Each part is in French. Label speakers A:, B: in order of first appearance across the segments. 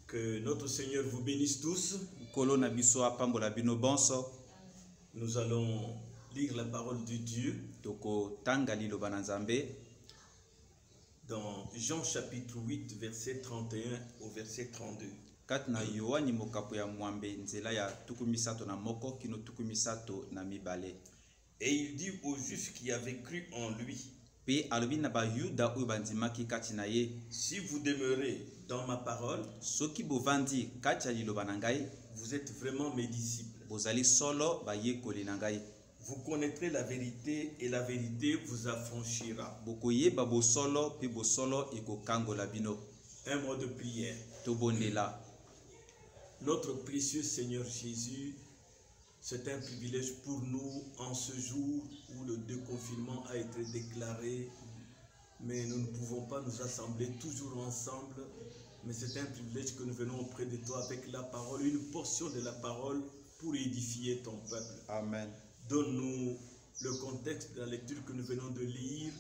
A: Que notre Seigneur vous bénisse tous. Nous allons lire la parole de Dieu dans Jean chapitre 8, verset 31 au verset 32. Et il dit aux Juifs qui avaient cru en lui: si vous demeurez dans ma parole, vous êtes vraiment mes disciples. Vous connaîtrez la vérité et la vérité vous affranchira. Un mot de prière. Notre précieux Seigneur Jésus, c'est un privilège pour nous en ce jour où le déconfinement a été déclaré, mais nous ne pouvons pas nous assembler toujours ensemble. Mais c'est un privilège que nous venons auprès de toi avec la parole, une portion de la parole pour édifier ton peuple.
B: Amen.
A: Donne-nous le contexte de la lecture que nous venons de lire,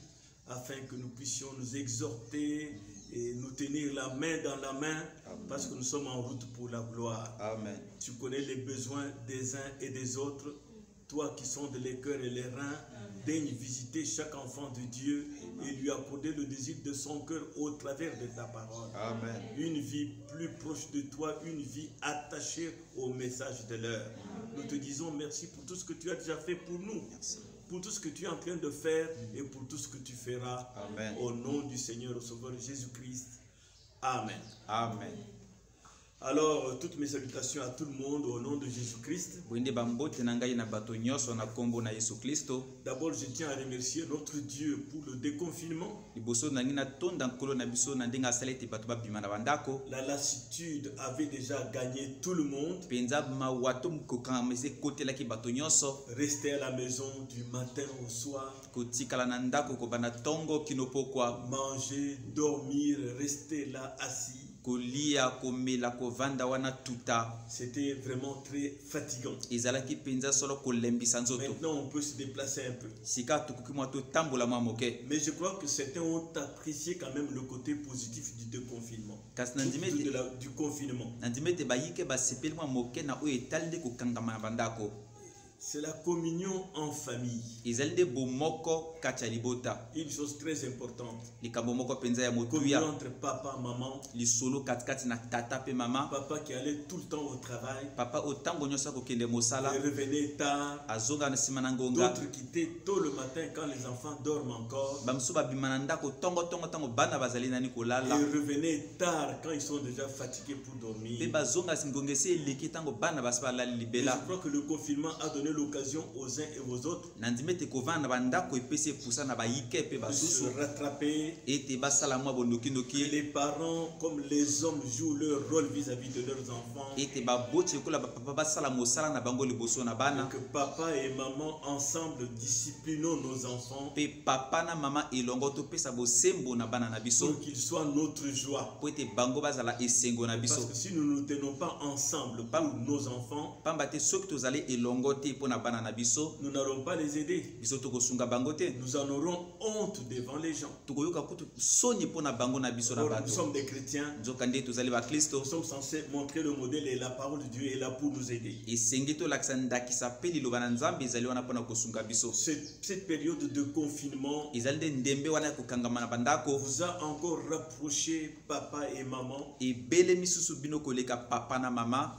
A: afin que nous puissions nous exhorter et nous tenir la main dans la main. Amen. Parce que nous sommes en route pour la gloire.
B: Amen.
A: Tu connais les besoins des uns et des autres. Toi qui sondes les cœurs et les reins, daigne visiter chaque enfant de Dieu et lui accorder le désir de son cœur au travers de ta parole.
B: Amen.
A: Une vie plus proche de toi, une vie attachée au message de l'heure. Nous te disons merci pour tout ce que tu as déjà fait pour nous.
B: Merci.
A: Pour tout ce que tu es en train de faire et pour tout ce que tu feras.
B: Amen.
A: Au nom du Seigneur, au Sauveur Jésus-Christ. Amen.
B: Amen.
A: Alors, toutes mes salutations à tout le monde au nom de Jésus-Christ. D'abord, je tiens à remercier notre Dieu pour le déconfinement. La lassitude avait déjà gagné tout le monde. Rester à la maison du matin au soir. Manger, dormir, rester là assis. C'était vraiment très fatigant. Maintenant, on peut se déplacer un peu. Mais je crois que certains ont apprécié quand même le côté positif du déconfinement. Du confinement. C'est la communion en famille. Une chose très importante. Communion entre papa et maman. Papa qui allait tout le temps au travail. Et revenait tard. D'autres quittaient tôt le matin quand les enfants dorment encore. Et revenaient tard quand ils sont déjà fatigués pour dormir. Et je crois que le confinement a donné l'occasion aux uns et aux autres de se rattraper. Et les parents comme les hommes jouent leur rôle vis-à-vis de leurs enfants. Et que papa et maman ensemble disciplinons nos enfants pour qu'ils soient notre joie. Parce que si nous ne nous tenons pas ensemble pour nos enfants, nous n'allons pas les aider. Nous en aurons honte devant les gens. Alors, nous sommes des chrétiens. Nous sommes censés montrer le modèle et la parole de Dieu est là pour nous aider. Cette période de confinement vous a encore rapproché papa et maman.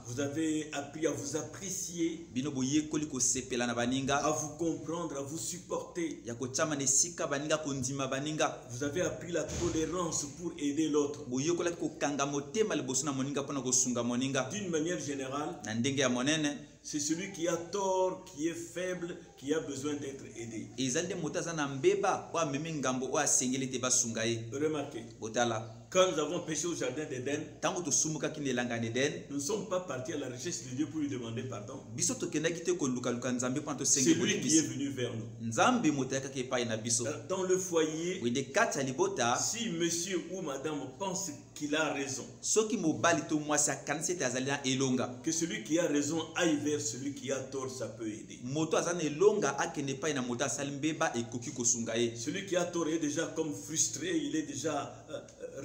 A: Vous avez appris à vous apprécier, à vous comprendre, à vous supporter. Vous avez appris la tolérance pour aider l'autre. D'une manière générale, c'est celui qui a tort, qui est faible, qui a besoin d'être aidé. Remarquez. Quand nous avons péché au jardin d'Éden, nous ne sommes pas partis à la recherche de Dieu pour lui demander pardon. C'est lui qui est venu vers nous. Dans le foyer, si monsieur ou madame pense qu'il a raison, que celui qui a raison aille vers celui qui a tort, ça peut aider. Celui qui a tort est déjà comme frustré, il est déjà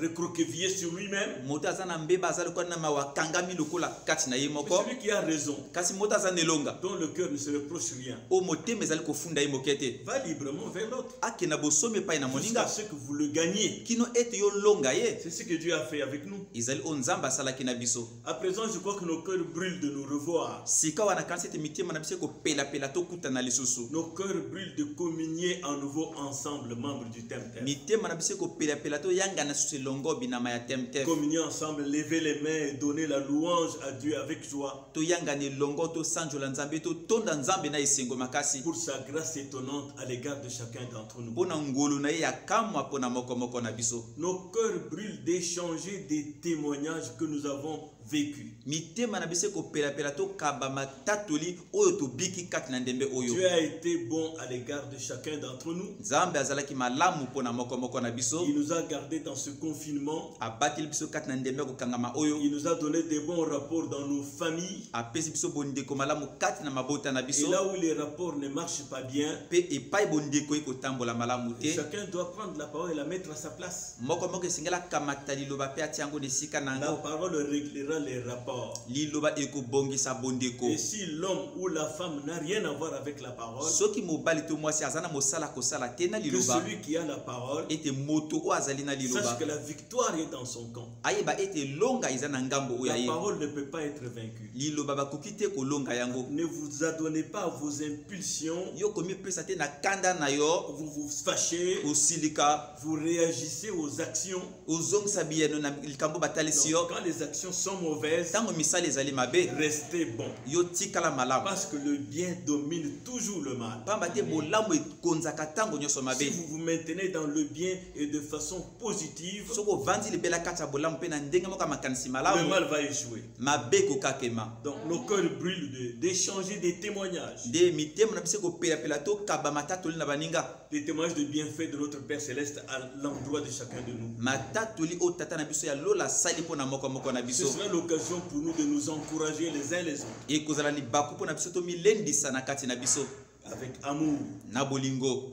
A: recroquevillé sur lui-même.
B: moto azana mbeba azali kwa na mawakangami lokola kati na ye moko.
A: Celui qui a raison,
B: kasi moto azana elonga
A: dont le cœur ne se reproche rien,
B: o motema ezali kofunda ye mokete
A: va librement vers l'autre.
B: akenda bosomi epai na
A: Jusqu'à
B: moninga
A: ce que vous le gagniez.
B: kino ete yo longa ye.
A: C'est ce que Dieu a fait avec nous.
B: ezali o nzambe asalaki na biso.
A: À présent, je crois que nos cœurs brûlent de nous revoir.
B: sika wana kanisi ete mitema na biso ekopelapela tokutana lisusu.
A: Nos cœurs brûlent de communier à nouveau ensemble, membres du Temtem.
B: mitema na biso ekopelapela toyangana susu elongo binama ya temtem.
A: Communier ensemble, lever les mains et donner la louange à Dieu avec joie.
B: toyangana elongo tosanjola nzambe totonda nzambe na esengo makasi.
A: Pour sa grâce étonnante à l'égard de chacun d'entre nous.
B: mpona ngolu na ye ya kamwa mpona mokomoko na biso.
A: Nos cœurs brûlent d'échanger des témoignages que nous avons vécus.
B: mitema na biso ekopelapela tokaba matatoli oyo tobiki kati na ndembe oyo.
A: Dieu a été bon à l'égard de chacun d'entre nous.
B: nzambe azalaki malamu mpona mokomoko na biso.
A: Il nous a gardés dans ce confinement.
B: abateli biso kati na ndembe kokangama oyo.
A: Il nous a donné des bons rapports dans nos familles.
B: apesi biso bondeko malamu kati na mabota na
A: Et
B: biso.
A: là où les rapports ne marchent pas bien,
B: mpe epai bondeko ekotambola malamu te.
A: chacun doit prendre la parole et la mettre à sa place.
B: mokomoko esengeli akamata liloba mpe atia yango na esika na
A: La
B: yango.
A: parole réglera les rapports.
B: liloba ekobongisa bondeko.
A: Et si l'homme ou la femme n'a rien à voir avec la parole,
B: soki mobali to mwasi aza na mosala kosala te na
A: que
B: liloba
A: celui qui a la parole
B: ete moto oyo azali na
A: sache
B: liloba
A: que la victoire est dans son camp.
B: ayeba ete longa eza na ngambo oyo
A: La
B: aye.
A: parole ne peut pas être vaincue.
B: liloba bakoki te kolonga yango.
A: Ne vous adonnez pas à vos impulsions,
B: yo komipesa te na kanda na yo.
A: vous vous fâchez,
B: osilika
A: vous réagissez aux actions.
B: ozongisa biyano na likambo batalisi
A: Non,
B: yo.
A: quand les actions sont mauvaises,
B: ntango misala ezali mabe
A: restez bon.
B: yo tikala malamu.
A: Parce que le bien domine toujours le mal.
B: pamba te bolamu ekonzaka ntango nyonso
A: Si
B: mabe.
A: vous vous maintenez dans le bien et de façon positive,
B: soki ovandi libela kati ya bolamu mpe na ndenge moko ya makanisi
A: le
B: malamu
A: mal va échouer.
B: mabe ekokakema.
A: Donc nos cœurs brûlent d'échanger des témoignages.
B: nde mitema na biso ekopelapela tokaba matatoli na baninga.
A: Des témoignages de bienfaits de notre Père Céleste à l'endroit de chacun de nous.
B: matatoli oyo tata na biso ya lola asali mpo na moko na
A: Ce
B: biso.
A: sera l'occasion pour nous de nous encourager les uns les autres.
B: ekozala libaku mpo na biso tomilendisa na kati na biso
A: Avec amour.
B: na bolingo.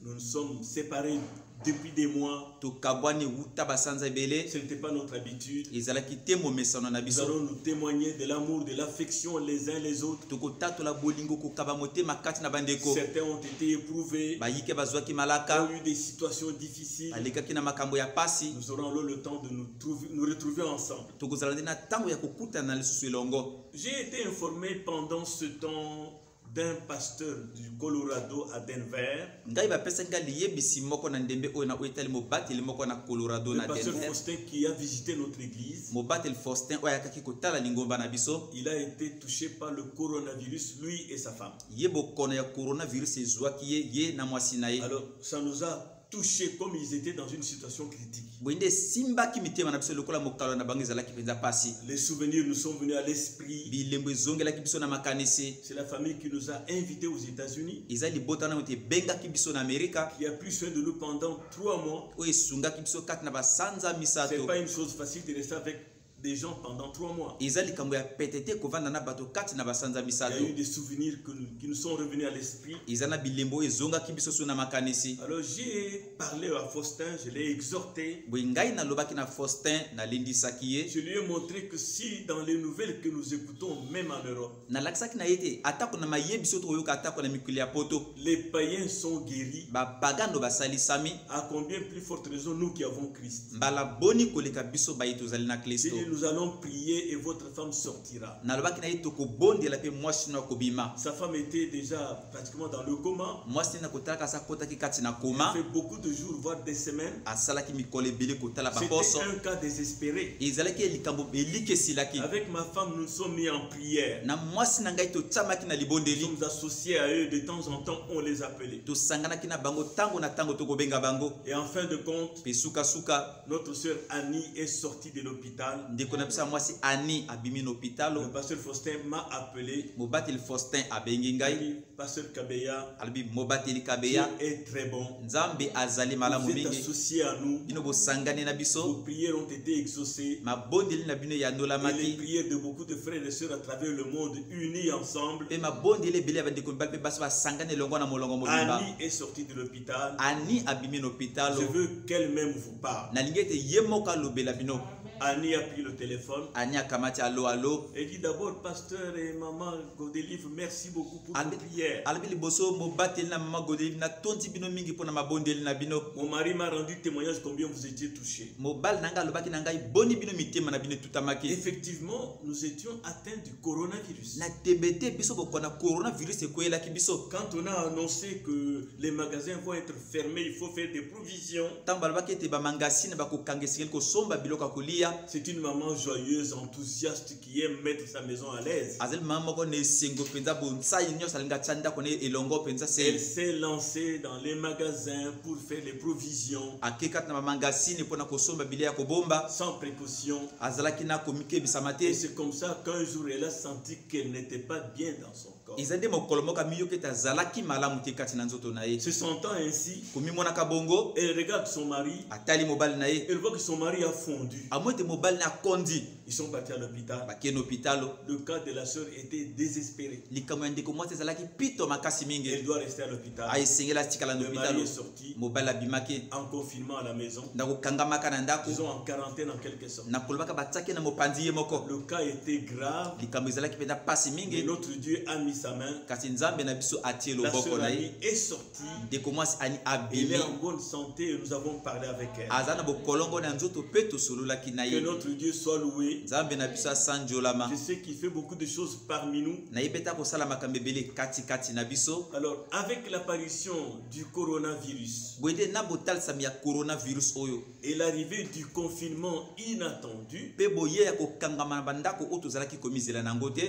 A: Nous nous sommes séparés depuis des mois.
B: tokabwani wuta basanza ebele.
A: Ce n'était pas notre habitude.
B: ezalaki te momesano na
A: Nous
B: biso.
A: allons nous témoigner de l'amour, de l'affection les uns les autres.
B: tokotatola bolingo kokaba motema kati na bandeko.
A: Certains ont été éprouvés,
B: bayike bazwaki
A: ont
B: malaka.
A: eu des situations difficiles.
B: balekaki na makambo ya pasi.
A: Nous aurons alors le temps de nous retrouver ensemble.
B: tokozala nde na ntango ya kokutana na lisusu elongo.
A: J'ai été informé pendant ce temps d'un pasteur du Colorado à Denver,
B: ngai bapesaki nga liyebisi moko na ndembe oyo na oyo etali mobateli moko na colorado
A: le
B: na
A: pasteur
B: denver.
A: Faustin qui a visité notre église.
B: mobateli faustin oyo ayakaki kotala lingomba na biso.
A: Il a été touché par le coronavirus, lui et sa femme.
B: ye bokono ya coronavirus ezwaki ye na mwasi na ye.
A: Alors, ça nous a touchés comme ils étaient dans une situation critique.
B: boye nde esimbaki mitema na biso lokola mokalo na bango ezalaki mpenza pasi.
A: Les souvenirs nous sont venus à l'esprit.
B: bilembo ezongelaki biso na makanisi.
A: C'est la famille qui nous a invités aux États-Unis,
B: eza libota na ete ebengaki biso na amerika
A: qui a pris soin de nous pendant 3 mois.
B: oyo esungaki biso kati na basanza
A: Ce
B: misato.
A: n'est pas une chose facile de rester avec des gens pendant 3 mois.
B: eza likambo ya pete te kovanda na bato kati na basanza
A: Il y
B: misato.
A: a eu des souvenirs qui nous sont revenus à l'esprit.
B: eza na bilembo oyo ezongaki biso so na makanisi.
A: Alors j'ai parlé à Faustin, je l'ai exhorté.
B: boye ngai nalobaki na faustin nalendisaki ye.
A: Je lui ai montré que si dans les nouvelles que nous écoutons, même en Europe,
B: nalakisaki na ye te atako na mayebiso tokoyoka atako na mikili ya poto.
A: les païens sont guéris,
B: babagano basalisami.
A: à combien plus forte raison nous qui avons Christ.
B: mbala boni koleka biso baye tozali na kristo.
A: Si nous allons prier et votre femme sortira.
B: nalobaki na ye tokobondela mpe mwasi no akobima.
A: Sa femme était déjà pratiquement dans le coma.
B: mwasi na kotalaka asa akotaki kati na
A: Elle
B: koma.
A: fait beaucoup de jours, voire des semaines.
B: asalaki mikolo ebele kotala baposo.
A: C'était un cas désespéré.
B: ezalaki elikambo elikesilaki.
A: Avec ma femme, nous nous sommes mis en prière.
B: na mwasi na ngai totiamaki na
A: Nous
B: libondeli.
A: sommes associés à eux de temps en temps, on les appelait.
B: tosanganaki na bango ntango na ntango tokobenga bango.
A: Et en fin de compte,
B: mpe sukasuka
A: notre sœur Annie est sortie de l'hôpital.
B: ndeko na biso ya mwasi ani abimi na
A: Le
B: hôpital.
A: pasteur Faustin m'a appelé.
B: Mobateli Faustin abengi ngai.
A: Pasteur Kabeya,
B: Albi mobateli
A: Dieu
B: kabeya.
A: est très bon.
B: Nzambe azali malamu
A: Vous êtes
B: mingi.
A: associés à nous.
B: Bino bosangani na
A: Vos
B: biso.
A: prières ont été exaucées.
B: Mabondeli na bino ya
A: Et les
B: ndolamaki.
A: prières de beaucoup de frères et sœurs à travers le monde unis ensemble.
B: Pe mabondeli ebele ya bandeko mibali pe baso basangani elongo na molongo mobimba.
A: Annie est sortie de l'hôpital.
B: Ani abimi na hôpital.
A: Je veux qu'elle-même vous parle.
B: Nalingi ete ye moko alobela bino.
A: Annie a pris le téléphone.
B: Ani akamati allo allo.
A: Elle dit d'abord, pasteur et maman Godelive, merci beaucoup pour vos prières.
B: Albi liboso mobateli na mama Godelive na tonti bino mingi pona mabondeli na bino.
A: Mon mari m'a rendu témoignage combien vous étiez touchés.
B: Mobal nanga alobaki na ngai boni bino mitema na bino tutamaki.
A: Effectivement, nous étions atteints du coronavirus.
B: Na tebete biso bokona coronavirus ekoyelaki biso.
A: Quand on a annoncé que les magasins vont être fermés, il faut faire des provisions.
B: Tango balobaki ete bamangasine bakokangesengeli kosomba biloko ya kolia.
A: C'est une maman joyeuse, enthousiaste qui aime mettre sa maison à l'aise.
B: Azali mama moko na esengo penza bonsai nyonso alinga tia ndako na elongo penza
A: Elle
B: se.
A: s'est lancée dans les magasins pour faire les provisions
B: Akekati na bamangasine mpona kosomba bilei ya kobomba.
A: sans précaution.
B: Azalaki na komikebisama
A: Et
B: te.
A: c'est comme ça qu'un jour elle a senti qu'elle n'était pas bien dans son corps.
B: Ezali nde mokolo moko miyoki ete azalaki malamu te kati na nzoto na ye.
A: Se sentant ainsi,
B: Komimonaka bongo
A: elle regarde son mari,
B: atali mobali na ye.
A: elle voit que son mari a fondu.
B: Amo ete mobali na akondi
A: Ils sont partis à l'hôpital.
B: bakei na hôpitalo.
A: Le cas de la sœur était désespéré.
B: Likambo ya ndeko mwasi ezalaki pito makasi
A: Elle
B: mingi.
A: doit rester à l'hôpital.
B: Ayesengeli atikala na
A: Le mari
B: hôpitalo.
A: est sorti
B: Mobali abimaki
A: en confinement à la maison,
B: na kokangamaka na ndako.
A: disons en quarantaine en quelque sorte.
B: Na kolobaka batiaki na mopanzi ye moko.
A: Le cas était grave,
B: Likambo ezalaki mpenza pasi
A: mais
B: mingi.
A: notre Dieu a mis sa main.
B: Kasi nzambe na biso atie
A: La
B: loboko
A: sœur
B: na
A: Annie
B: ye.
A: est sortie.
B: Ndeko mwasi ani
A: Elle
B: abimi.
A: est en bonne santé et nous avons parlé avec elle.
B: Aza na bokolongo na nzoto pe tosololaki na
A: Que
B: ye.
A: notre Dieu soit loué.
B: Nzambe na biso asanjolama.
A: Je sais qu'il fait beaucoup de choses parmi nous.
B: nayebi ete akosala makambo ebele katikati na biso.
A: Alors, avec l'apparition du coronavirus
B: boye nde na botalisami ya coronavirus oyo
A: et l'arrivée du confinement inattendu,
B: mpe boye ya kokangama na bandako oyo tozalaki komizela nango te,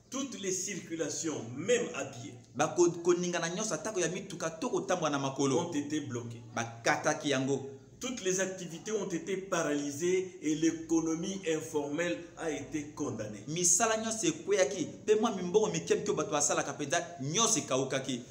A: toutes les circulations, même à pied,
B: koningana nyonso atako ya mituka to kotambola na makolo
A: ont été bloquées.
B: bakataki yango.
A: Toutes les activités ont été paralysées et l'économie informelle a été condamnée.
B: misala nyonso ekweyaki mpe mwa mimbongo mike mike oyo bato basalaka mpenza nyonso ekawukaki.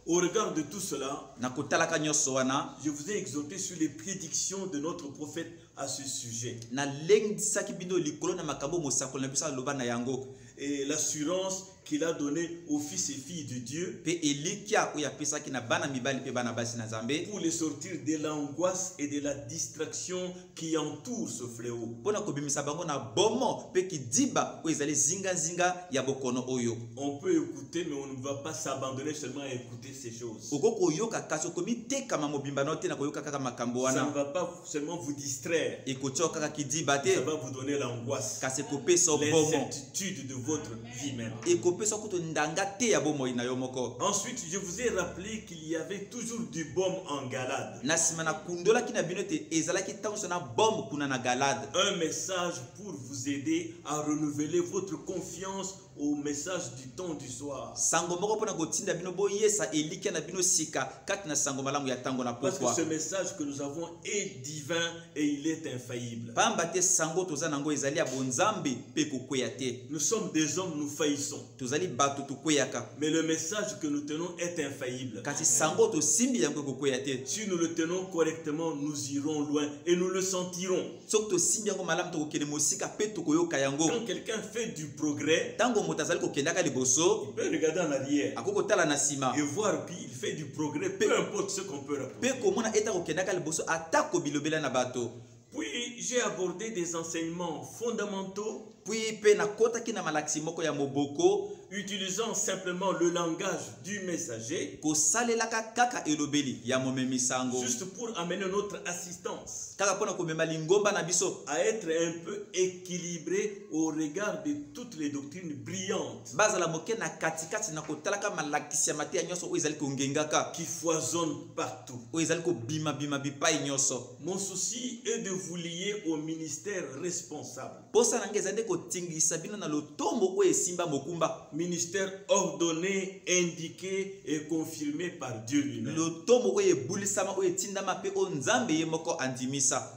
A: Au regard de tout cela,
B: na kotalaka nyonso wana
A: je vous ai exhorté sur les prédictions de notre prophète à ce sujet
B: nalendisaki bino likolo na makambo mosakoli na biso aloba na yango,
A: et l'assurance qu'il a donnée aux fils et filles de Dieu
B: mpe elikia oyo apesaki na bana mibali mpe bana basi na Nzambe
A: pour les sortir de l'angoisse et de la distraction qui entoure ce fléau.
B: mpona kobimisa bango na bomo mpe kidiba oyo ezali zingazinga ya bokono oyo.
A: On peut écouter, mais on ne va pas s'abandonner seulement à écouter ces choses.
B: okoki koyoka kasi okomi tekama mobimba na yo te na koyoka kaka makambo
A: Ça ne
B: wana,
A: va pas seulement vous distraire,
B: ekotia yo kaka kidiba
A: ça
B: te,
A: va vous donner l'angoisse,
B: kasi ekopesa yo bomo,
A: l'incertitude de votre vie même.
B: ekopesa yo kutu ndanga te ya bomoi na yo moko.
A: Ensuite, je vous ai rappelé qu'il y avait toujours du baume en Galade.
B: na nsima na kundolaki na bino ete ezalaki ntango so na bombe kuna na Galade.
A: Un message pour vous aider à renouveler votre confiance au message du temps du soir.
B: sango moko mpona kotinda bino boyesa elikia na bino sika kati na sango malamu ya ntango na
A: Parce que
B: pokwa.
A: ce message que nous avons est divin et il est infaillible.
B: pamba te sango toza nango ezali ya bonzambe mpe kokweya te.
A: Nous sommes des hommes, nous faillissons.
B: tozali bato tokweyaka,
A: Mais le message que nous tenons est infaillible.
B: kasi sango tosimbi yango ekokweya te.
A: Si nous le tenons correctement, nous irons loin et nous le sentirons.
B: soki tosimbi yango malamu tokokende mosika mpe tokoyoka yango.
A: Quand quelqu'un fait du progrès,
B: ntango moto azali kokendaka liboso
A: il peut regarder en arrière
B: akoki kotala na nsima
A: et voir qu'il fait du progrès, peu importe ce qu'on peut rapporter.
B: mpe komona ete akokendaka liboso atako bilobela na bato.
A: Puis j'ai abordé des enseignements fondamentaux
B: pui mpe nakotaki na malakisi moko ya moboko
A: utilisant simplement le langage du messager,
B: kosalelaka kaka elobeli ya momemi sango
A: juste pour amener notre assistance
B: kaka mpona komema lingomba na biso
A: à être un peu équilibré au regard de toutes les doctrines brillantes
B: bazala moke na katikati na kotalaka malakisi ya mateya nyonso oyo ezali kongengaka
A: qui foisonnent partout.
B: oyo ezali kobimabima bipai nyonso.
A: Mon souci est de vous lier au ministère responsable.
B: posa na ngai ezali nde kotingisa bino na lotombo oyo esimba mokumba.
A: ministère ordonné, indiqué et confirmé par Dieu lui-même.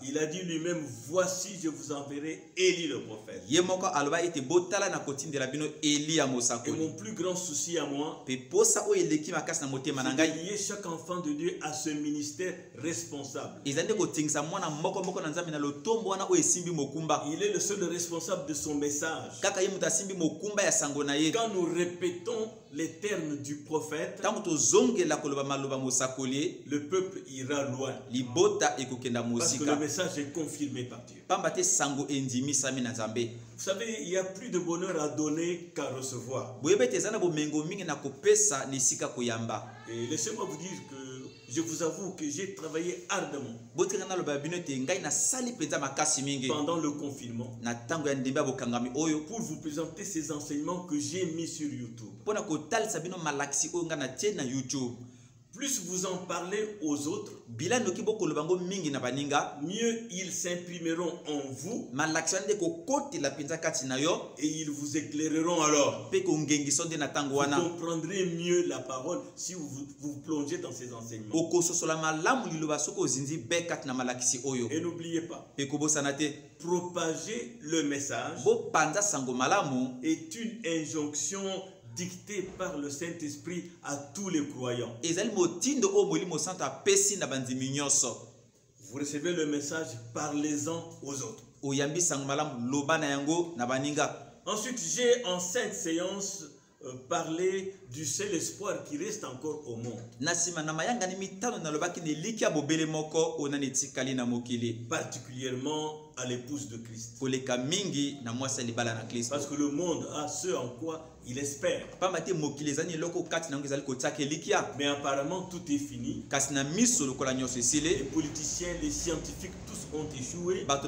A: Il a dit lui-même, voici je vous enverrai Élie le prophète. Et mon plus grand souci à moi, c'est de lier chaque enfant de Dieu à ce ministère responsable. Il est le seul responsable de son message. Quand nous répétons les termes du prophète, le peuple ira loin. Parce que le message est confirmé par Dieu. Vous savez, il y a plus de bonheur à donner qu'à recevoir. Et laissez-moi vous dire que je vous avoue que j'ai travaillé ardemment pendant le confinement pour vous présenter ces enseignements que j'ai mis sur YouTube. Plus vous en parlez aux autres, mieux ils s'imprimeront en vous et ils vous éclaireront alors. Vous comprendrez mieux la parole si vous plongez dans ces enseignements. Et n'oubliez pas, propager le message est une injonction dicté par le Saint-Esprit à tous les croyants. Vous recevez le message, parlez-en aux autres. Ensuite, j'ai en 5 séances parlé du seul espoir qui reste encore au monde. Particulièrement à l'épouse de Christ. Parce que le monde a ce en quoi il espère. Mais apparemment tout est fini. Les politiciens, les scientifiques, tous ont échoué. Et quand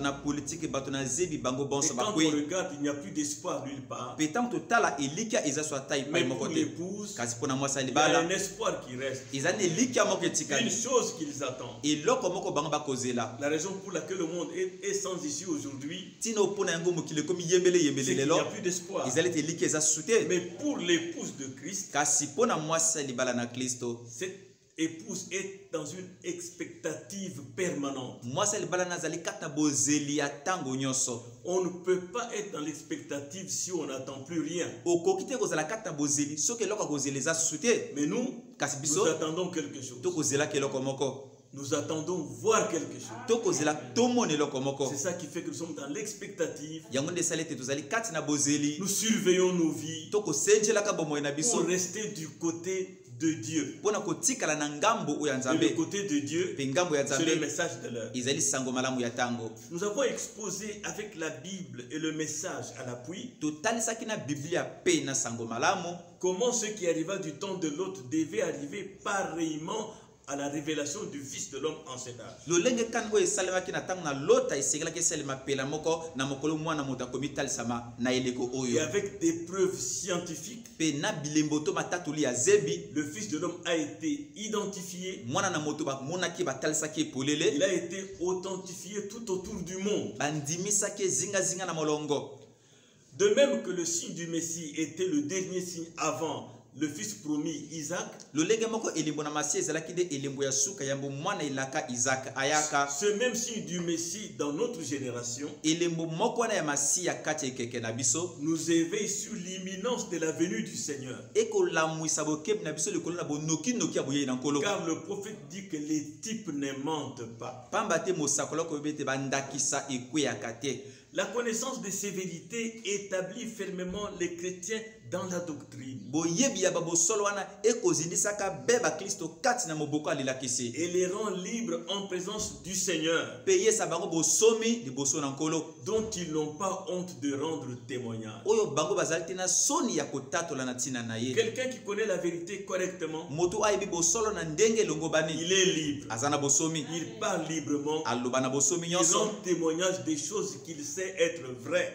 A: on regarde, il n'y a plus d'espoir nulle part. Mais pour l'épouse, il y a un espoir qui reste. Une chose qu'ils attendent. La raison pour laquelle le monde est sans issue aujourd'hui, c'est qu'il n'y a plus d'espoir. Mais pour l'épouse de Christ, cette épouse est dans une expectative permanente. On ne peut pas être dans l'expectative si on n'attend plus rien. Mais nous attendons quelque chose. Nous attendons voir quelque chose. C'est ça qui fait que nous sommes dans l'expectative. Nous surveillons nos vies pour rester du côté de Dieu. Et le côté de Dieu, c'est le message de l'heure. Nous avons exposé avec la Bible et le message à l'appui comment ce qui arriva du temps de Lot devait arriver pareillement à la révélation du Fils de l'homme en cet âge. Et avec des preuves scientifiques, le Fils de l'homme a été identifié. Il a été authentifié tout autour du monde. De même que le signe du Messie était le dernier signe avant le fils promis Isaac, ce même signe du Messie dans notre génération nous éveille sur l'imminence de la venue du Seigneur. Car le prophète dit que les types ne mentent pas. La connaissance de ces vérités établit fermement les chrétiens dans la doctrine. Et les rend libres en présence du Seigneur, dont ils n'ont pas honte de rendre témoignage. Quelqu'un qui connaît la vérité correctement, il est libre. Il parle librement. Il rend témoignage des choses qu'il sait être vraies.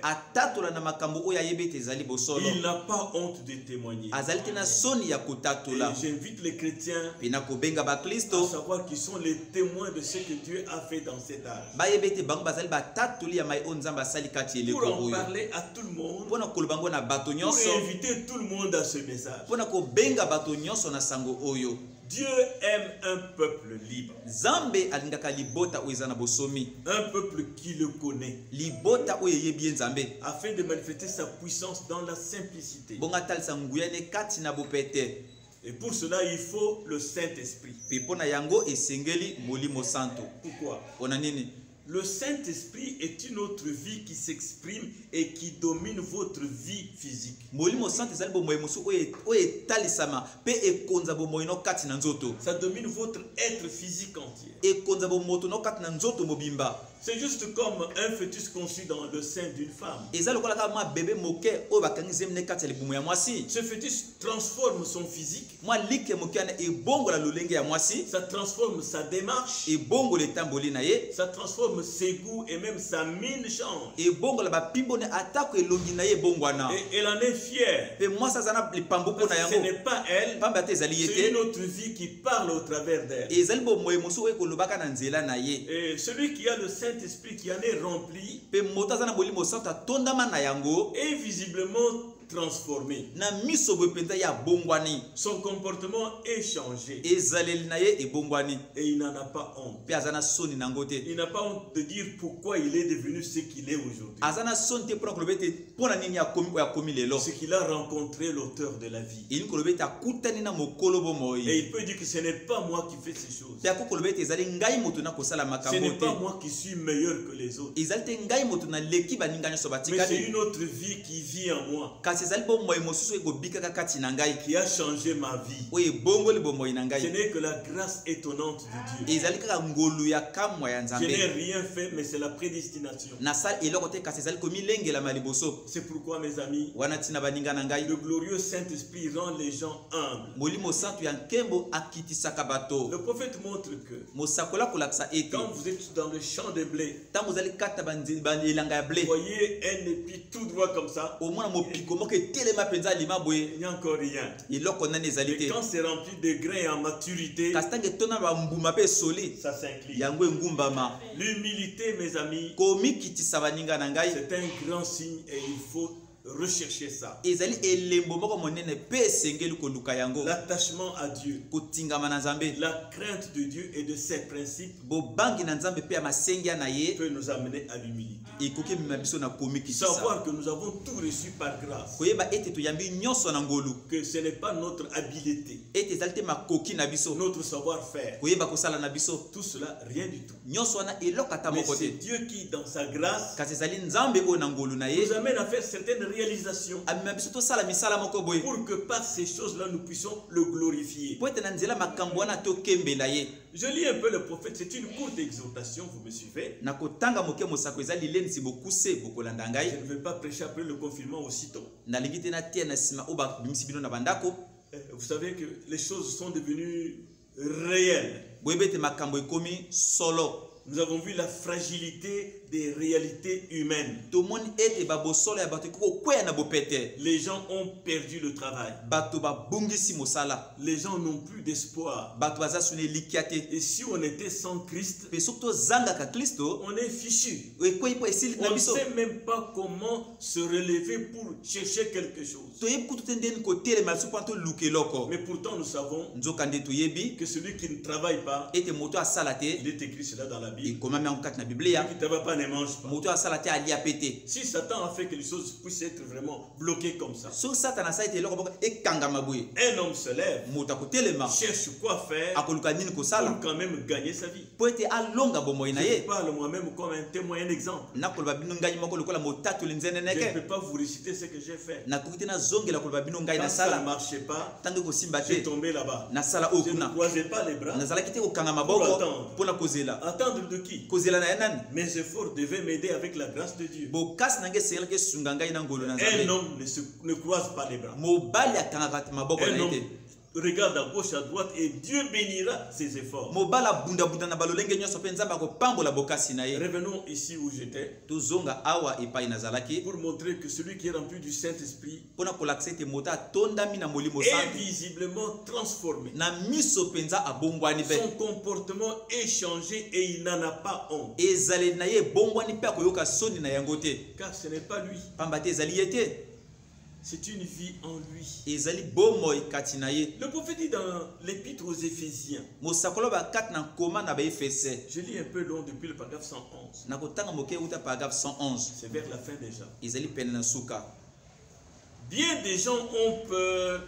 A: Il n'a pas pas honte de témoigner.
B: azali te na soni ya
A: Et
B: kotatola
A: j'invite les chrétiens
B: pe na kobenga
A: à
B: bakristo
A: savoir qu'ils sont les témoins de ce que Dieu a fait dans cet âge.
B: bayeba ete bango bazali batatoli ya mai oyo nzambe asali kati ya
A: Pour
B: eleko
A: en
B: oyo
A: parler à tout le monde,
B: mpona koloba ngo na bato
A: pour
B: nyonso
A: inviter tout le monde à ce message.
B: mpona kobenga bato nyonso na sango oyo
A: Dieu aime un peuple libre,
B: nzambe alingaka libota oyo eza na bosomi
A: un peuple qui le connaît,
B: libota oyo eyebi ye nzambe
A: afin de manifester sa puissance dans la simplicité.
B: bongo atalisa nguya ne kati na bopete
A: Et pour cela, il faut le Saint-Esprit.
B: mpe mpo na yango esengeli molimo santo
A: Pourquoi?
B: mpona nini
A: Le Saint-Esprit est une autre vie qui s'exprime et qui domine votre vie physique.
B: molimo santo ezali bomoi mosusu oyo etalisama mpe ekonza bomoi no kati na nzoto
A: Ça domine votre être physique entier.
B: ekonza bomoto no kati na nzoto mobimba
A: C'est juste comme un fœtus conçu dans le sein d'une femme.
B: eza lokola kaka mwa bebe moke oyo bakangi zemi ne kati ya libumu ya mwasi
A: Ce fœtus transforme son physique,
B: mwa like moke wana ebongola lolenge ya mwasi
A: ça transforme sa démarche,
B: ebongola etamboli na ye
A: ça transforme ses goûts et même sa mine change.
B: ebongola bapimbo ne atako elongi na ye ebongwana
A: Et elle en est fière.
B: mpe mwasi aza na lipambo mpo
A: Parce
B: na
A: que ce
B: yango
A: n'est pas elle,
B: pamba ate ezali ye
A: c'est une
B: te
A: autre vie qui parle au travers d'elle.
B: ezali bomoi mosusu oyo ekolobaka na nzela na ye
A: Et celui qui a le Saint-Esprit qui en est rempli
B: mpe moto aza na molimo santo atondama na yango
A: est visiblement transformé.
B: na miso boye mpenza ye abongwani
A: Son comportement est changé
B: ezaleli na ye ebongwani
A: et il n'en a pas honte.
B: mpe aza na soni nango te
A: Il n'a pas honte de dire pourquoi il est devenu ce qu'il est aujourd'hui.
B: aza na soni te mpona koloba ete mpona nini akomi oyo akomi lelo
A: C'est qu'il a rencontré l'auteur de la vie.
B: elingi koloba ete akutani na mokolo
A: Et
B: bomoi
A: il peut dire que ce n'est pas moi qui fais ces choses.
B: mpe akoki koloba ete ezali ngai moto na kosala
A: Ce
B: makambo
A: n'est pas
B: te
A: moi qui suis meilleur que les autres.
B: ezali te ngai moto naleki baninga nyonso
A: Mais c'est
B: batikali
A: une autre vie qui vit en moi,
B: kasi ezali bomoi mosusu ekobikaka kati na ngai
A: qui a changé ma vie.
B: oyo ebongoli bomoi na
A: Ce
B: ngai
A: n'est que la grâce étonnante de Dieu.
B: ezali kaka ngolu ya kamwa ya
A: Je
B: nzambe
A: n'ai rien fait, mais c'est la prédestination.
B: nasali eloko te kasi ezali komilengelama liboso
A: C'est pourquoi, mes amis,
B: wana ntina baninga na ngai
A: le glorieux Saint-Esprit rend les gens humbles.
B: molimo santo ya nkembo akitisaka bato
A: Le prophète montre que
B: mosakola kolakisa ete
A: quand vous êtes dans le champ de blé,
B: ntango ozali kata elanga ya
A: vous
B: ble
A: voyez un épi tout droit comme ça,
B: omona mopiko moko etelema mpenza alima boye
A: il n'y a encore rien.
B: eloko nani ezali
A: Et
B: te
A: quand c'est rempli de grains et en maturité,
B: kasi ntango etona bambuma mpe esoli
A: ça s'incline.
B: yango engumbama
A: L'humilité, mes amis,
B: komikitisa baninga na ngai
A: c'est un grand signe et il faut rechercher ça.
B: ezali elembo moko monene mpe esengeli koluka yango
A: L'attachement à Dieu,
B: kotingama na nzambe
A: la crainte de Dieu et de ses principes
B: bobangi na nzambe mpe ya masengia na ye
A: peut nous amener à l'humilité.
B: ekoki emema biso na komikitisa
A: Savoir que nous avons tout reçu par grâce,
B: koyeba ete toyambi nyonso na ngolu
A: que ce n'est pas notre habileté,
B: ete ezali te makoki na biso
A: notre savoir-faire,
B: koyeba kosala na biso
A: tout cela, rien du tout.
B: nyonso wana eloko ata
A: Mais
B: moko
A: c'est
B: te
A: Dieu qui, dans sa grâce,
B: kasi ezali nzambe oyo na ngolu na ye
A: nous amène à faire certaines réalisations
B: amema biso tosala misala moko boye
A: pour que par ces choses-là, nous puissions le glorifier.
B: po ete na nzela makambo wana tokembela ye
A: Je lis un peu le prophète, c'est une courte exhortation, vous me suivez.
B: na kotanga moke mosako eza lilenisi bokuse bokolanda
A: Je
B: ngai
A: ne vais pas prêcher après le confinement aussitôt.
B: nalingi te natia na nsima oyo babimisi bino na bandako
A: Vous savez que les choses sont devenues réelles.
B: boyeba ete makambo ekomi solo
A: Nous avons vu la fragilité des réalités humaines.
B: tomoni ete babosolo ya bato ekoki kokweya na bopete
A: Les gens ont perdu le travail.
B: bato babungisi mosala
A: Les gens n'ont plus d'espoir.
B: bato baza suni elikia te
A: Et si on était sans Christ,
B: mpe soki tozangaka kristo
A: on est fichu.
B: ekwei mpo esili na
A: On ne
B: biso
A: sait même pas comment se relever pour chercher quelque chose.
B: toyebi kutu te ndeni kotelema liso mpona toluka eloko
A: Mais pourtant, nous savons
B: nzoka nde toyebi
A: que celui qui ne travaille pas,
B: ete moto asala te
A: il est écrit cela dans la Bible,
B: ekomami yango kati na biblia
A: qui ne travaille pas ne mange pas.
B: moto asala te alia pe te
A: Si Satan a fait que les choses puissent être vraiment bloquées comme ça,
B: soki satana asali te eloko moko ekangama boye
A: un homme se lève,
B: moto akotelema
A: cherche quoi faire
B: akoluka nini
A: pour
B: kosala
A: quand même gagner sa vie.
B: mpo ete alonga bomoi na
A: Je
B: ye
A: parle moi-même comme un témoin, un exemple.
B: nakoloba bino ngai moko lokola motatoli
A: Je ne
B: nzeneneke
A: peux pas vous réciter ce que j'ai fait.
B: nakoki te nazongela koloba bino ngai
A: Quand ça ne
B: nasala
A: marchait pas,
B: ntango ekosimba
A: j'ai
B: te
A: tombé là-bas.
B: nasala oyo
A: Je ne
B: kuna
A: croisais pas les bras.
B: nazalaki te kokanga
A: Pour
B: maboko
A: attendre.
B: mpona kozela
A: Attendre de qui?
B: kozela na ye nani
A: Mes efforts devaient m'aider avec la grâce de Dieu.
B: bokasi na ngai esengelaki esunga ngai na ngolu na
A: Un
B: nzambe
A: homme ne croise pas les bras.
B: mobali akangaka te maboko na
A: Un
B: ye
A: homme
B: te
A: regarde à gauche, à droite et Dieu bénira ses efforts.
B: Mobala bunda bunda na balolenge nyonso pe nzamba ko pambola bokasi na ye.
A: Revenons ici où j'étais.
B: Tuzonga awa epai nazalaki.
A: Pour montrer que celui qui est rempli du Saint-Esprit
B: Pona kolakse mota tondami na molimo
A: est
B: santo.
A: visiblement transformé.
B: Na miso penza abongwani pe.
A: Son comportement est changé et il n'en a pas honte.
B: Ezale na ye bongwani pe akoyoka soni na yango te.
A: Car ce n'est pas lui.
B: Pamba te ezali ye te.
A: C'est une vie en lui.
B: Ezali bomoy kati na ye.
A: Le prophète dit dans l'épître aux Éphésiens.
B: Mosakolo ba kat na koma na ba Efese.
A: Je lis un peu long depuis le paragraphe 111.
B: Na kotanga moke uta paragraphe 111.
A: C'est vers la fin déjà.
B: Ezali pene na suka.
A: Bien des gens ont peur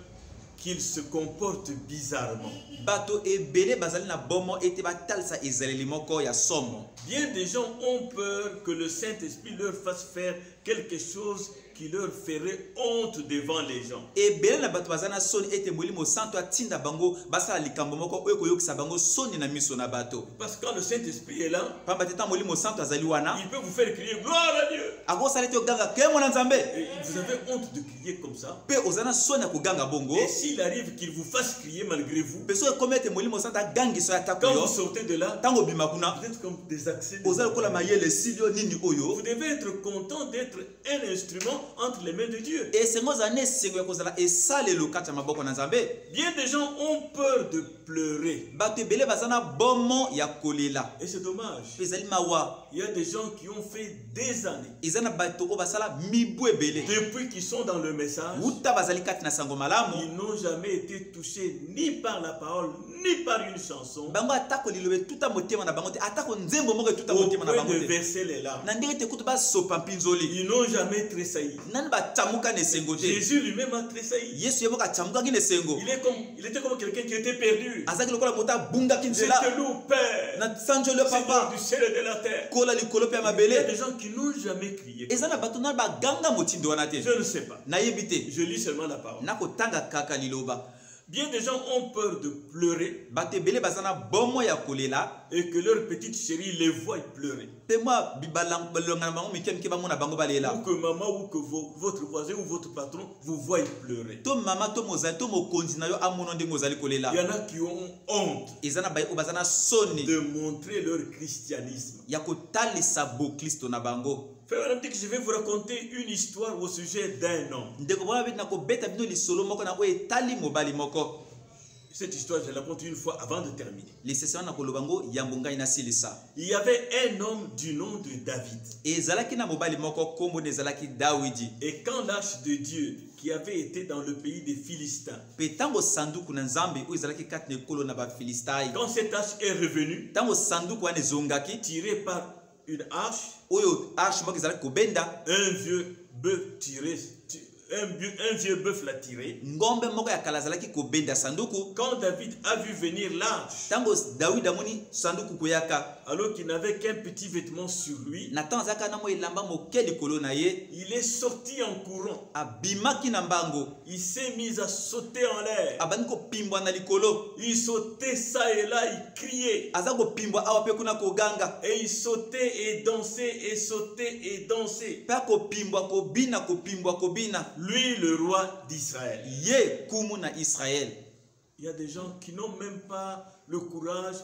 A: qu'il se comporte bizarrement.
B: Bato ebele bazali na bomo ete batalisa ezaleli moko ya somo.
A: Bien des gens ont peur que le Saint-Esprit leur fasse faire quelque chose qui leur ferait honte devant les gens.
B: Ebele na bato bazana soni ete molimo santo atinda bango basala likambo moko oyo koyokisa bango soni na miso na bato.
A: Parce que quand le Saint-Esprit est là,
B: pamba teta molimo santo azali wana,
A: il peut vous faire crier gloire à Dieu.
B: Ako salete oganga kemo na nzambe.
A: Et vous avez honte de crier comme ça.
B: Pe ozana soni akoganga bongo.
A: Et s'il arrive qu'il vous fasse crier malgré vous,
B: peso komete molimo santo agangi so atako
A: quand
B: yo.
A: vous sortez de là,
B: Tango bimakuna,
A: vous êtes comme des accès.
B: ozala kola mayele silio nini oyo.
A: Vous devez être content d'être un instrument entre les mains de Dieu.
B: Et sengo zane sengo ya kozala esale lokata maboko na nzambe.
A: Bien des gens ont peur de pleurer.
B: Bato ebele bazana bomo ya kolela.
A: Et c'est dommage.
B: Ezali mawa.
A: Il y a des gens qui ont fait des années.
B: Ezana bato o basala mibu ebele.
A: Depuis qu'ils sont dans le message,
B: Uta bazali kati na sango malamu.
A: ils n'ont jamais été touchés ni par la parole, ni par une chanson.
B: Bango atako lilobe tuta motema na bango te atako nzembo moko tuta
A: Au
B: motema na
A: point
B: bango
A: de
B: te.
A: verser les larmes.
B: Na ndenge te kutu ba sopa mpinzoli.
A: Ils n'ont jamais tressailli.
B: Nani ba tamuka ne sengo te.
A: Jésus lui-même a tressailli.
B: Yesu yeboka tamuka ki ne sengo.
A: Il était comme quelqu'un qui était perdu.
B: Azaki lokola mota bunga kinzela.
A: C'était nous, Père.
B: Na sanjo le
A: Seigneur
B: papa.
A: du ciel et de la terre.
B: Kola likolo pe
A: Il y a
B: mabele.
A: des gens qui n'ont jamais crié.
B: Ezana bato na ba ganga motindo wana te.
A: Je ne sais pas.
B: Na yebite.
A: Je lis seulement la parole.
B: Na kotanga kaka liloba.
A: Bien des gens ont peur de pleurer
B: Bato ebele bazana bomo ya kolela.
A: et que leur petite chérie les voie pleurer.
B: Pe moi bibalang balonga bango mikem ke bango na bango balela.
A: Ou que maman ou que votre voisin ou votre patron vous voie pleurer.
B: To mama to mozali to mokonzi na yo amono ndenge ozali kolela.
A: Il y en a qui ont honte
B: Ezana bai o bazana soni
A: de montrer leur christianisme.
B: ya kotalisa bo Kristo na bango.
A: Frère, on me dit que je vais vous raconter une histoire au sujet d'un homme.
B: Ndeko bona beti na ko beta bino lisolo moko na o etali mobali moko.
A: Cette histoire, je la raconte une fois avant de terminer.
B: Lisesana na kolobango yambo ngai na silisa.
A: Il y avait un homme du nom de David.
B: Ezalaki na mobali moko kombo nezalaki Dawidi.
A: Et quand l'arche de Dieu, qui avait été dans le pays des Philistins,
B: Pe tango sanduku na nzambe o ezalaki kati na ekolo na ba Filistai.
A: quand cette arche est revenue,
B: Tango sanduku wana ezongaki
A: tirée par une arche,
B: oyo arche moko ezalaki kobenda.
A: un vieux bœuf tiré, un vieux bœuf l'a tiré.
B: Ngombe moko ya kala ezalaki kobenda sanduku.
A: Quand David a vu venir l'arche,
B: Tango Dawidi amoni sanduku koyaka.
A: alors qu'il n'avait qu'un petit vêtement sur lui,
B: Na tango azaka na mo elamba moke likolo na ye.
A: il est sorti en courant.
B: Abimaki na mbango.
A: Il s'est mis à sauter en l'air.
B: Abandi kopimbwa na likolo.
A: Il sautait ça et là, il criait.
B: Aza kopimbwa awa pe kuna koganga.
A: Et il sautait et dansait et sautait et dansait.
B: Pe kopimbwa kobina kopimbwa kobina.
A: Lui, le roi d'Israël.
B: Ye kumu na Israël.
A: Il y a des gens qui n'ont même pas le courage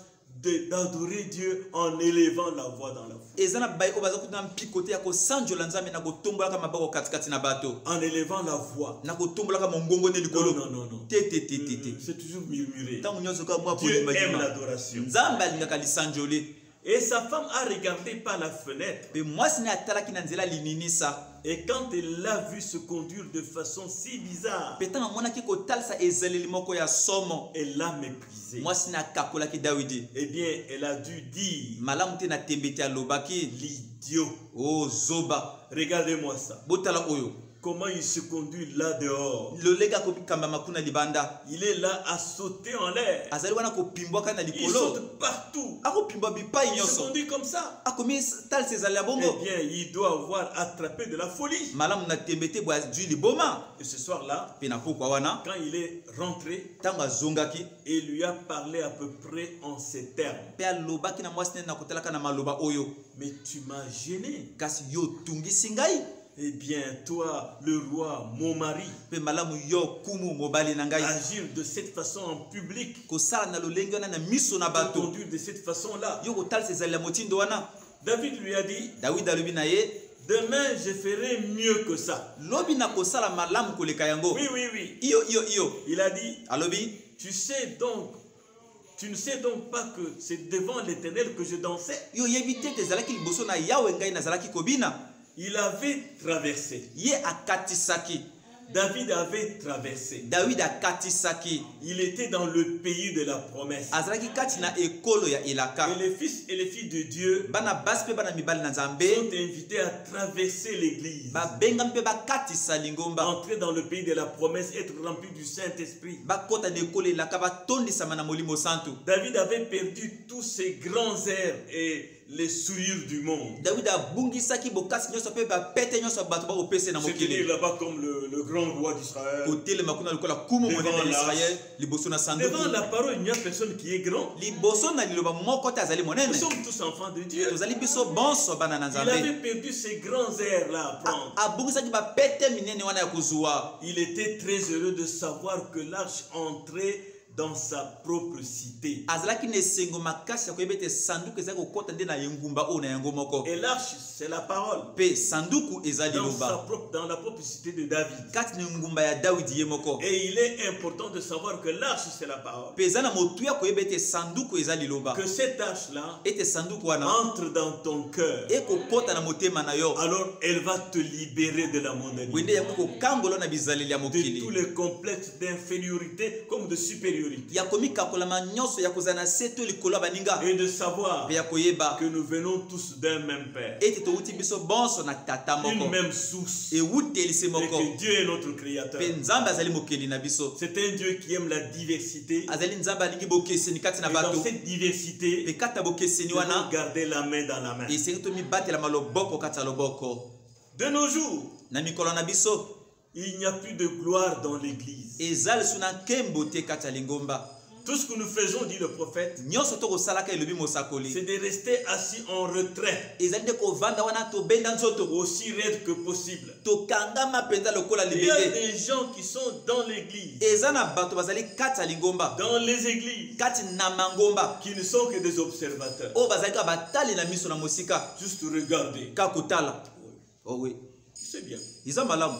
A: d'adorer Dieu en élevant la voix dans la foi.
B: Ezana bai o baza kutina mpikote ya kosanjola nzambe na kotombola ka maboko katikati na bato.
A: En élevant la voix.
B: Na kotombola ka mongongo ne likolo.
A: Non, non, non.
B: Te te te te te.
A: C'est toujours murmuré.
B: Tango nyonso ka mwa
A: Dieu
B: bolima
A: aime
B: jima.
A: l'adoration.
B: Nzambe alingaka lisanjoli.
A: Et sa femme a regardé par la fenêtre.
B: Pe mwasi ne atalaki na nzela lininisa.
A: Et quand elle l'a vu se conduire de façon si bizarre,
B: Pe tango amonaki kotalisa ezaleli moko ya somo.
A: elle l'a méprisé.
B: Mwasi na kakolaki Dawidi.
A: Eh bien, elle a dû dire,
B: Malamu te na tembete alobaki.
A: l'idiot.
B: Oh zoba.
A: Regardez-moi ça.
B: Botala oyo.
A: Comment il se conduit là dehors.
B: Lolega kobikamba makuna libanda.
A: Il est là à sauter en l'air.
B: Azali wana kopimbwaka na
A: Il
B: likolo.
A: saute partout.
B: Akopimbwa bipai
A: Il se
B: nyonso.
A: conduit comme ça.
B: Akomi talisa ezali ya
A: Eh
B: bongo.
A: bien, il doit avoir attrapé de la folie.
B: Malamu na tembete bwa jui liboma.
A: Et ce soir-là,
B: Pe na pokwa wana.
A: quand il est rentré,
B: Tango azongaki.
A: il lui a parlé à peu près en ces termes.
B: Pe alobaki na mwasi nene na kotalaka na maloba oyo.
A: Mais tu m'as gêné.
B: Kasi yo tungisi ngai.
A: eh bien, toi, le roi, mon mari,
B: pe malamu yo kumu mobali na ngai
A: agir de cette façon en public,
B: kosala na lolenge wana na miso na bato
A: conduire de cette façon-là.
B: yo kotalisa ezali ya motindo wana.
A: David lui a dit,
B: David alobi na ye
A: demain je ferai mieux que ça.
B: lobi na kosala malamu koleka yango.
A: Oui, oui, oui.
B: Iyo.
A: Il a dit,
B: Alobi
A: tu ne sais donc pas que c'est devant l'Éternel que je dansais.
B: yo yebi te ezalaki liboso na yawe ngai nazalaki kobina.
A: Il avait traversé.
B: Ye akatisaki.
A: David avait traversé.
B: David akatisaki.
A: Il était dans le pays de la promesse.
B: Azalaki kati na ekolo ya elaka.
A: Et les fils et les filles de Dieu
B: Bana basi pe bana mibali na Nzambe
A: sont invités à traverser l'église,
B: babenga mpe bakatisa lingomba.
A: entrer dans le pays de la promesse, être rempli du Saint-Esprit.
B: Bakota na ekolo elaka batondisama na molimo santu.
A: David avait perdu tous ses grands airs et les souillures du monde.
B: David abungisaki bokasi nyonso pe bapete nyonso bato bakopesa na
A: Se tenir
B: mokili.
A: là-bas comme le grand roi d'Israël.
B: Kotelema kuna lokola kumu
A: Devant
B: monene ya
A: la-
B: Israël liboso na sanduku.
A: Devant la parole, il n'y a personne qui est grand.
B: Liboso na liloba moko te azali
A: Nous
B: monene.
A: sommes tous enfants de Dieu.
B: Tozali biso bonso bana na
A: Il
B: Nzambe.
A: avait perdu ses grands airs là à prendre.
B: Abungisaki bapete minene wana ya kozwa.
A: Il était très heureux de savoir que l'arche entrait dans sa propre cité.
B: Azalaki na esengo makasi ya koyeba ete sanduku ezali kokota nde na engumba oyo na yango moko.
A: Et l'arche, c'est la parole.
B: Pe sanduku ezali
A: Dans
B: loba
A: la propre cité de David.
B: kati na engumba ya Dawidi ye moko.
A: Et il est important de savoir que l'arche, c'est la parole.
B: Pe eza na motuya koyeba ete sanduku ezali loba.
A: Que cette arche-là
B: Ete sanduku wana
A: entre dans ton cœur.
B: ekokota na motema na yo.
A: Alors, elle va te libérer de la mondanité.
B: Wende yango kokangola na bizaleli ya
A: De
B: mokili.
A: tous les complexes d'infériorité comme de supériorité.
B: Ya komikakolama nyonso ya kozala na se to likolo ya baninga.
A: Et de savoir
B: Pe ya koyeba
A: que nous venons tous d'un même Père.
B: ete touti biso bonso na tata
A: Une
B: moko.
A: même source.
B: Ewutelisi
A: Et
B: moko.
A: que Dieu est notre créateur.
B: Pe nzambe azali mokeli na biso.
A: C'est un Dieu qui aime la diversité.
B: Azali nzambe alingi bokeseni kati na
A: Et dans
B: bato.
A: cette diversité,
B: Pe kati ya bokeseni
A: nous devons
B: wana
A: garder la main dans la main.
B: esengi tomibatela maloboko kati ya loboko.
A: De nos jours,
B: Na mikolo na biso
A: il n'y a plus de gloire dans l'église.
B: ezali so na nkembo te kati ya lingomba.
A: Tout ce que nous faisons, dit le prophète,
B: Nyonso tokosalaka elobi
A: c'est
B: mosakoli.
A: de rester assis en retrait,
B: Ezali nde kovanda wana tobenda nzoto.
A: aussi raide que possible.
B: Tokangama mpenza lokola
A: Il y a
B: libende.
A: des gens qui sont dans l'église,
B: Eza na bato bazali kati ya lingomba.
A: dans les églises,
B: Kati na mangomba.
A: qui ne sont que des observateurs.
B: Oyo bazali kaka batali na miso na mosika.
A: Juste regarder.
B: Kaka kotala. Oh oui.
A: C'est bien.
B: Eza malamu.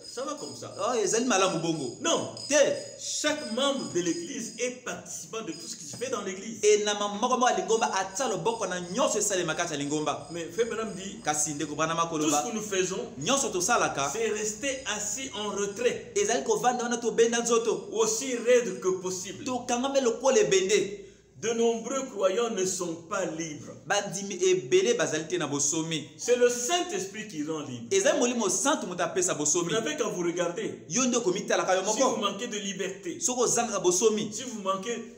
A: Ça va comme ça.
B: Oh ezali malamu bongo.
A: Non.
B: Te.
A: Chaque membre de l'église est participant de tout ce qui se fait dans l'église.
B: E na moko moko ya lingomba atia loboko na nyonso esalema kati ya lingomba.
A: Mais Frère Branham dit,
B: Kasi ndeko bana
A: tout ce
B: makoloba.
A: que nous faisons,
B: Nyonso tosalaka.
A: c'est rester assis en retrait,
B: Ezali kovanda wana tobenda nzoto.
A: aussi raide que possible.
B: Tokangame lokola ebende.
A: De nombreux croyants ne sont pas libres.
B: Bandimi ebele bazali te na bosomi.
A: C'est le Saint-Esprit qui rend libre.
B: Ezali molimo santu moto apesa
A: Vous
B: bosomi.
A: n'avez qu'à vous regarder.
B: Yo nde komitalaka yo
A: Si vous
B: moko.
A: manquez de liberté,
B: Soko ozangaka bosomi.
A: si vous manquez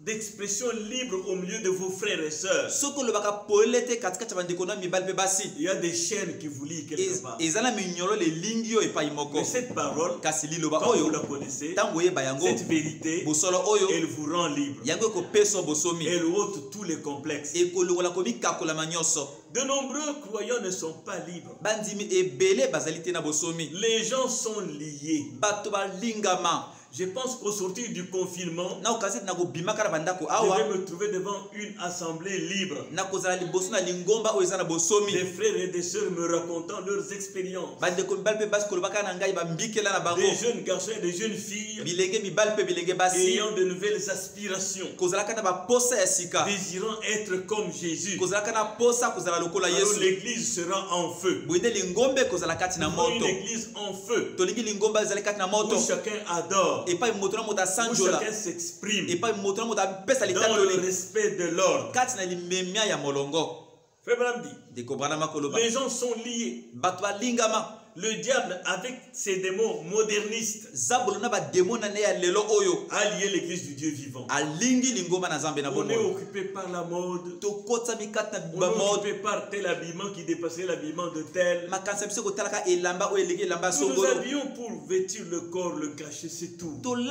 A: d'expression libre au milieu de vos frères et sœurs,
B: Soko olobaka polele te katikati ya bandeko na mibali mpe basi.
A: il y a des chaînes qui vous lient quelque part.
B: Eza na minyolo elingi yo epai moko.
A: Mais cette parole,
B: Kasi liloba
A: quand vous
B: oyo
A: la connaissez,
B: ntango oyeba yango
A: cette vérité,
B: bosolo oyo
A: elle vous rend libre.
B: yango ekopesa bosomi.
A: Elle ôte tous les complexes.
B: Ekolongola komikakolama nyonso.
A: De nombreux croyants ne sont pas libres.
B: Bandimi ebele bazali te na bosomi.
A: Les gens sont liés.
B: Bato balingama.
A: Je pense qu'au sortir du confinement,
B: Na okazeti na kobimaka na bandako
A: je
B: awa.
A: vais me trouver devant une assemblée libre.
B: Na kozala liboso na lingomba oyo eza na bosomi.
A: Des frères et des sœurs me racontant leurs expériences.
B: Bandeko mibali mpe basi kolobaka na ngai bambikela na bango.
A: Des jeunes garçons et des jeunes filles
B: Bilenge mibali mpe bilenge basi.
A: ayant de nouvelles aspirations,
B: Kozalaka na baposa ya sika.
A: désirant être comme Jésus.
B: Kozalaka na posa kozala lokola
A: Alors
B: Yesu.
A: l'église sera en feu.
B: Boyede lingombe kozala kati na
A: Nous voulons
B: moto.
A: une église en feu
B: Tolingi lingomba ezali kati na moto.
A: où chacun adore,
B: Epai moto na moto
A: où
B: asanjola.
A: chacun s'exprime
B: Epai moto na moto apesa
A: dans le
B: litatoli.
A: respect de l'ordre.
B: Kati na limemia ya molongo.
A: Frère Branham dit,
B: Ndeko Branham akoloba.
A: les gens sont liés.
B: Bato balingama.
A: le diable, avec ses démons modernistes, a lié l'église du Dieu vivant. On est occupé par la mode. On est occupé par tel habillement qui dépassait l'habillement de tel. Nous nous habillons pour vêtir le corps, le cacher, c'est tout. Ce n'est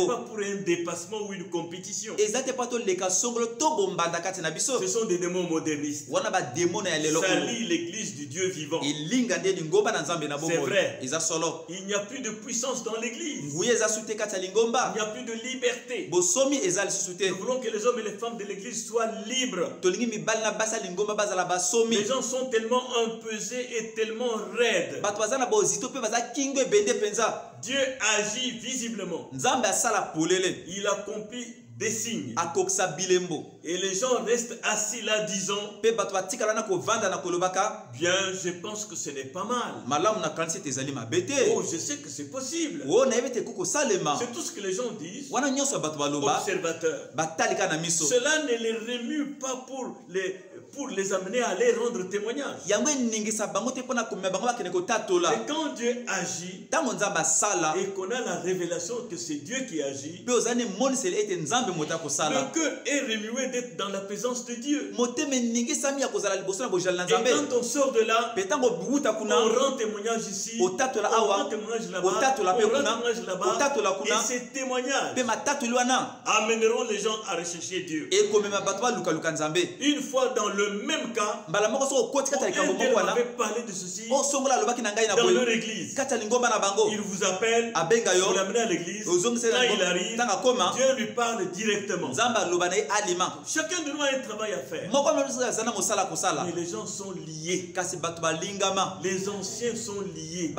A: pas pour un dépassement ou une compétition. Ce sont des démons modernistes. Ça lie l'église du Dieu vivant. C'est vrai. Il n'y a plus de puissance dans l'église. Il n'y a plus de liberté. Nous voulons que les hommes et les femmes de l'église soient libres. Les gens sont tellement empesés et tellement raides. Dieu agit visiblement. Il accomplit des signes. Et les gens restent assis là disant, bien, je pense que ce n'est pas mal. Oh, je sais que c'est possible. C'est tout ce que les gens disent. Observateurs. Cela ne les remue pas pour les amener à aller rendre témoignage. Et quand Dieu agit et qu'on a la révélation que c'est Dieu qui agit, le cœur est remué d'être dans la présence de Dieu. Et quand on sort de là, on rend témoignage ici, on rend témoignage là-bas, on rend témoignage là-bas, et ces témoignages amèneront les gens à rechercher Dieu. Une fois dans le même cas, un tel avait parlé de ceci dans leur église. Il vous appelle, vous l'amenez à l'église, quand il arrive, Dieu lui parle directement. Chacun de nous a un travail à faire. Mais les gens sont liés. Les anciens sont liés.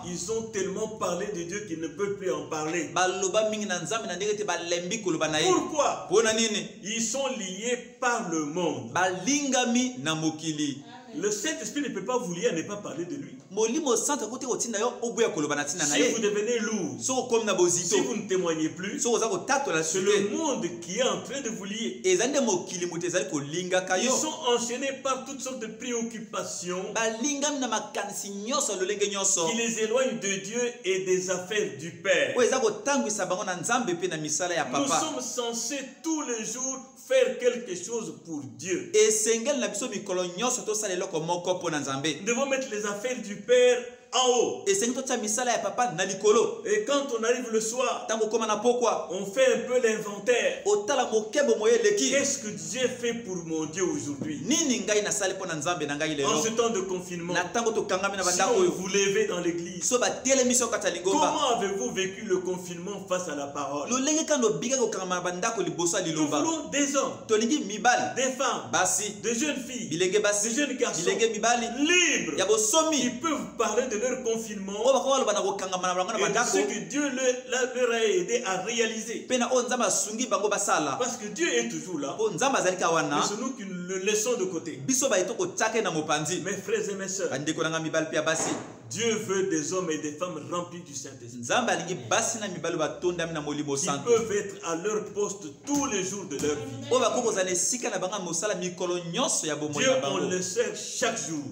A: Ils ont tellement parlé de Dieu qu'ils ne peuvent plus en parler. Pourquoi? Ils sont liés par le monde. Le Saint-Esprit ne peut pas vous lier à ne pas parler de lui. Si vous devenez lourd, si vous ne témoignez plus, c'est le monde qui est en train de vous lier. Ils sont enchaînés par toutes sortes de préoccupations qui les éloignent de Dieu et des affaires du Père. Nous sommes censés tous les jours faire quelque chose pour Dieu. Nous devons mettre les affaires du Père en haut. Et quand on arrive le soir, on fait un peu l'inventaire. Qu'est-ce que Dieu fait pour mon Dieu aujourd'hui? En ce temps de confinement, si on vous levez dans l'église, comment avez-vous vécu le confinement face à la parole? Nous voulons des hommes, des femmes, des jeunes filles, des jeunes garçons libres qui peuvent parler de leur confinement et de ce que Dieu leur a aidé à réaliser. Parce que Dieu est toujours là. Mais c'est nous qui le laissons de côté. Mes frères et mes sœurs, Dieu veut des hommes et des femmes remplis du Saint-Esprit, qui peuvent être à leur poste tous les jours de leur vie. Dieu, on le sert chaque jour.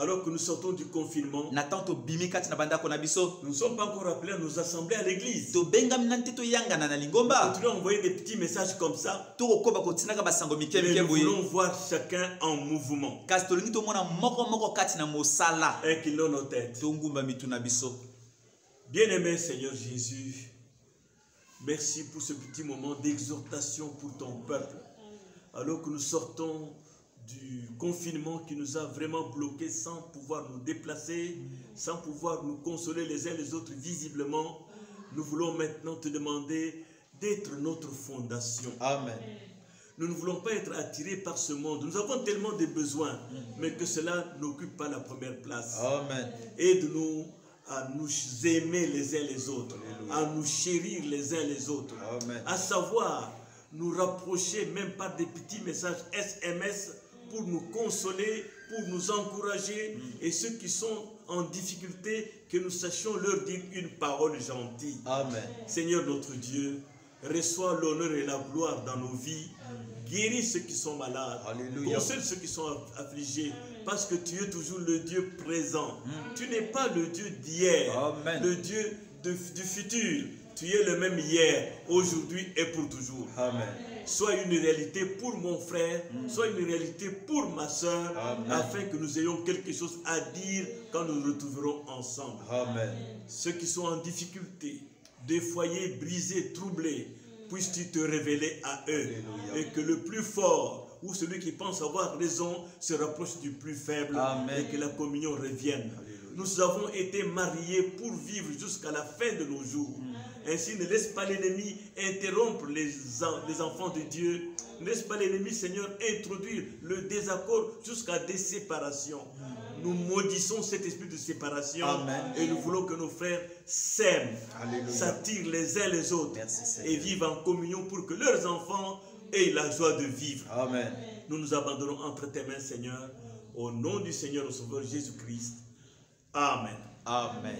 A: Alors que nous sortons du confinement, nous ne sommes pas encore appelés à nous assembler à l'église. Nous continuons à envoyer des petits messages comme ça, mais nous voulons voir chacun en mouvement et qu'il a nos têtes. Bien-aimé Seigneur Jésus, merci pour ce petit moment d'exhortation pour ton peuple. Alors que nous sortons du confinement qui nous a vraiment bloqués sans pouvoir nous déplacer, sans pouvoir nous consoler les uns les autres visiblement, nous voulons maintenant te demander d'être notre fondation.
B: Amen.
A: Nous ne voulons pas être attirés par ce monde. Nous avons tellement de besoins, mais que cela n'occupe pas la première place.
B: Amen.
A: Aide-nous à nous aimer les uns les autres, à nous chérir les uns les autres,
B: Amen.
A: À savoir nous rapprocher même par des petits messages SMS pour nous consoler, pour nous encourager, et ceux qui sont en difficulté, que nous sachions leur dire une parole gentille.
B: Amen.
A: Seigneur notre Dieu, reçois l'honneur et la gloire dans nos vies. guéris ceux qui sont malades.
B: Alléluia.
A: Console ceux qui sont affligés. Parce que tu es toujours le Dieu présent. Tu n'es pas le Dieu d'hier.
B: Amen.
A: Le Dieu du futur. Tu es le même hier, aujourd'hui et pour toujours.
B: Amen.
A: Sois une réalité pour mon frère, soit une réalité pour ma soeur, afin que nous ayons quelque chose à dire quand nous nous retrouverons ensemble.
B: Amen.
A: Ceux qui sont en difficulté, des foyers brisés, troublés, puisses-tu te révéler à eux. Alléluia. Et que le plus fort ou celui qui pense avoir raison se rapproche du plus faible. Amen. Et que la communion revienne. Alléluia. Nous avons été mariés pour vivre jusqu'à la fin de nos jours. Ainsi, ne laisse pas l'ennemi interrompre les enfants de Dieu. Ne laisse pas l'ennemi, Seigneur, introduire le désaccord jusqu'à des séparations. Nous maudissons cet esprit de séparation. Amen. Et nous voulons que nos frères s'aiment, s'attirent les uns les autres. Merci, et vivent en communion pour que leurs enfants aient la joie de vivre. Amen. Nous nous abandonnons entre tes mains, Seigneur, au nom du Seigneur, au Sauveur Jésus-Christ. Amen.
B: Amen.